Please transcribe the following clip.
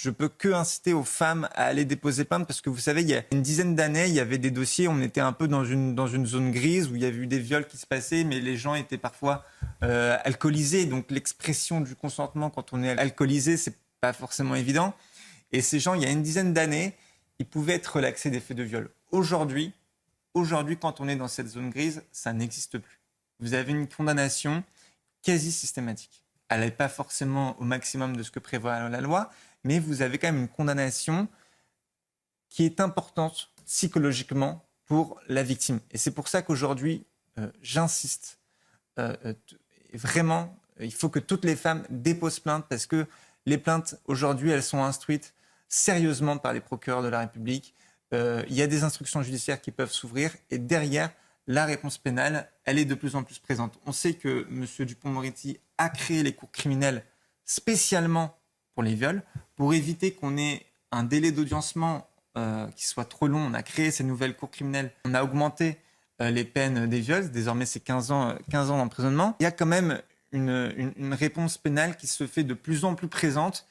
Je peux que inciter aux femmes à aller déposer plainte parce que vous savez, il y a une dizaine d'années, il y avait des dossiers, on était un peu dans une zone grise où il y avait eu des viols qui se passaient, mais les gens étaient parfois alcoolisés. Donc l'expression du consentement quand on est alcoolisé, c'est pas forcément évident. Et ces gens, il y a une dizaine d'années, ils pouvaient être relaxés des faits de viol. Aujourd'hui, quand on est dans cette zone grise, ça n'existe plus. Vous avez une condamnation quasi systématique. Elle n'est pas forcément au maximum de ce que prévoit la loi, mais vous avez quand même une condamnation qui est importante psychologiquement pour la victime. Et c'est pour ça qu'aujourd'hui, j'insiste vraiment, il faut que toutes les femmes déposent plainte parce que les plaintes, aujourd'hui, elles sont instruites sérieusement par les procureurs de la République. Il y a des instructions judiciaires qui peuvent s'ouvrir et derrière, la réponse pénale, elle est de plus en plus présente. On sait que M. Dupond-Moretti a créé les cours criminelles spécialement pour les viols, pour éviter qu'on ait un délai d'audiencement qui soit trop long. On a créé ces nouvelles cours criminelles. On a augmenté les peines des viols. Désormais, c'est 15 ans d'emprisonnement. Il y a quand même une réponse pénale qui se fait de plus en plus présente